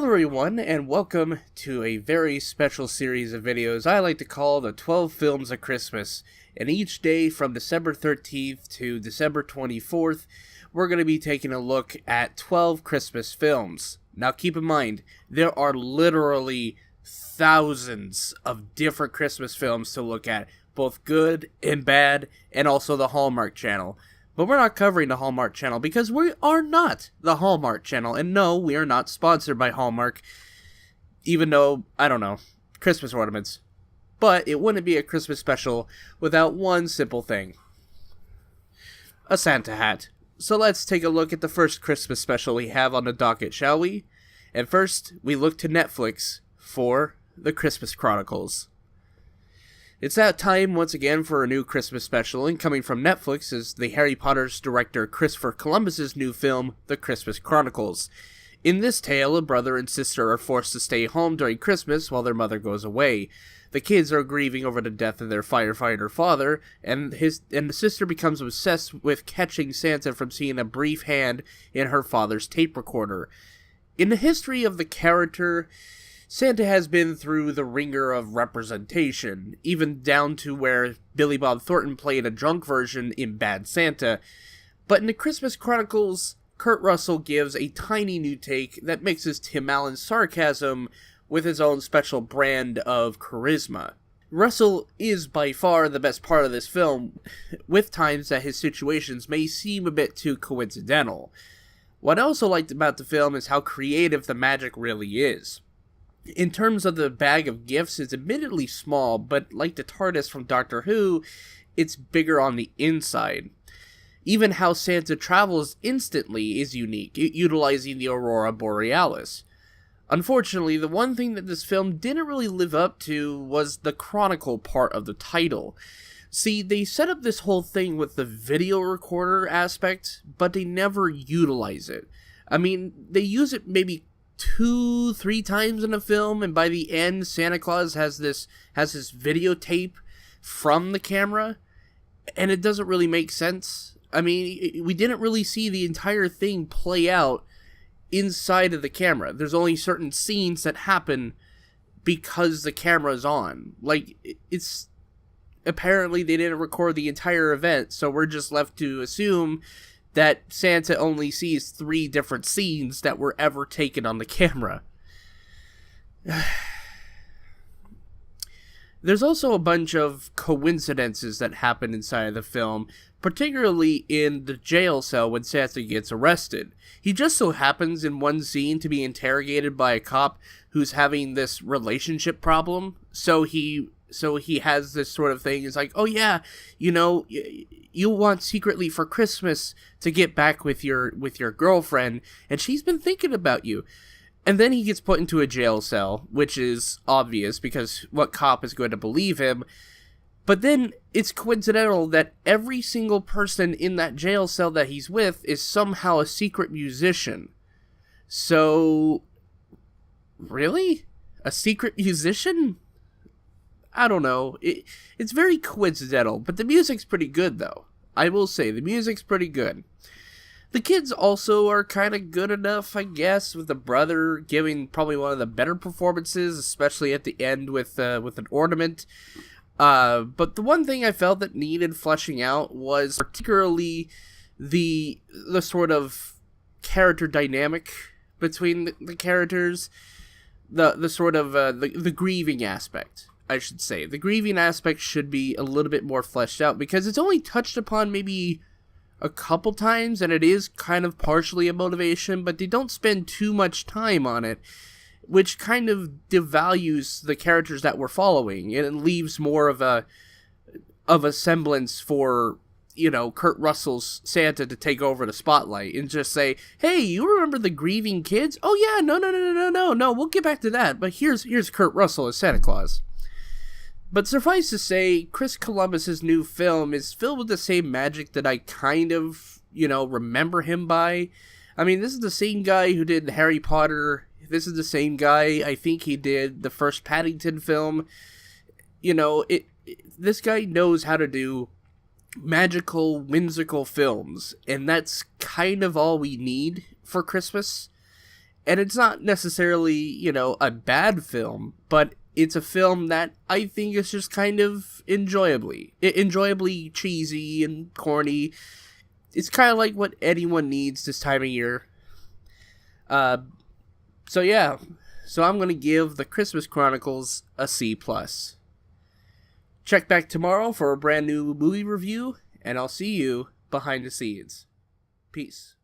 Hello everyone, and welcome to a very special series of videos I like to call the 12 Films of Christmas. And each day from December 13th to December 24th, we're going to be taking a look at 12 Christmas films. Now keep in mind, there are literally thousands of different Christmas films to look at, both good and bad, and also the Hallmark Channel. But we're not covering the Hallmark Channel because we are not the Hallmark Channel. And no, we are not sponsored by Hallmark. Even though, I don't know, Christmas ornaments. But it wouldn't be a Christmas special without one simple thing. A Santa hat. So let's take a look at the first Christmas special we have on the docket, shall we? And first, we look to Netflix for The Christmas Chronicles. It's that time once again for a new Christmas special, and coming from Netflix is the Harry Potter's director Christopher Columbus's new film, The Christmas Chronicles. In this tale, a brother and sister are forced to stay home during Christmas while their mother goes away. The kids are grieving over the death of their firefighter father, and the sister becomes obsessed with catching Santa from seeing a brief hand in her father's tape recorder. In the history of the character, Santa has been through the ringer of representation, even down to where Billy Bob Thornton played a drunk version in Bad Santa. But in The Christmas Chronicles, Kurt Russell gives a tiny new take that mixes Tim Allen's sarcasm with his own special brand of charisma. Russell is by far the best part of this film, with times that his situations may seem a bit too coincidental. What I also liked about the film is how creative the magic really is. In terms of the bag of gifts, it's admittedly small, but like the TARDIS from Doctor Who, it's bigger on the inside. Even how Santa travels instantly is unique, utilizing the Aurora Borealis. Unfortunately, the one thing that this film didn't really live up to was the chronicle part of the title. See, they set up this whole thing with the video recorder aspect, but they never utilize it. I mean, they use it maybe 2-3 times in the film, and by the end Santa Claus has this videotape from the camera, and it doesn't really make sense. I mean, we didn't really see the entire thing play out inside of the camera. There's only certain scenes that happen because the camera's on. Like, it's apparently they didn't record the entire event, so we're just left to assume that Santa only sees 3 different scenes that were ever taken on the camera. There's also a bunch of coincidences that happen inside of the film, particularly in the jail cell when Santa gets arrested. He just so happens in one scene to be interrogated by a cop who's having this relationship problem, so he has this sort of thing. It's like, oh yeah, you know, you want secretly for Christmas to get back with your girlfriend, and she's been thinking about you. And then he gets put into a jail cell, which is obvious because what cop is going to believe him? But then it's coincidental that every single person in that jail cell that he's with is somehow a secret musician. So, really? A secret musician? I don't know. It's very coincidental, but the music's pretty good, though. I will say, the music's pretty good. The kids also are kind of good enough, I guess, with the brother giving probably one of the better performances, especially at the end with an ornament. But the one thing I felt that needed fleshing out was particularly the sort of character dynamic between the characters, the sort of the grieving aspect. I should say. The grieving aspect should be a little bit more fleshed out because it's only touched upon maybe a couple times, and it is kind of partially a motivation, but they don't spend too much time on it, which kind of devalues the characters that we're following, and it leaves more of a semblance for, you know, Kurt Russell's Santa to take over the spotlight and just say, hey, you remember the grieving kids? Oh yeah, no, we'll get back to that, but here's Kurt Russell as Santa Claus. But suffice to say, Chris Columbus's new film is filled with the same magic that I kind of, you know, remember him by. I mean, this is the same guy who did Harry Potter. This is the same guy, I think he did the first Paddington film. You know, this guy knows how to do magical, whimsical films, and that's kind of all we need for Christmas. And it's not necessarily, a bad film, but it's a film that I think is just kind of enjoyably cheesy and corny. It's kind of like what anyone needs this time of year. So yeah, so I'm going to give The Christmas Chronicles a C+. Check back tomorrow for a brand new movie review, and I'll see you behind the scenes. Peace.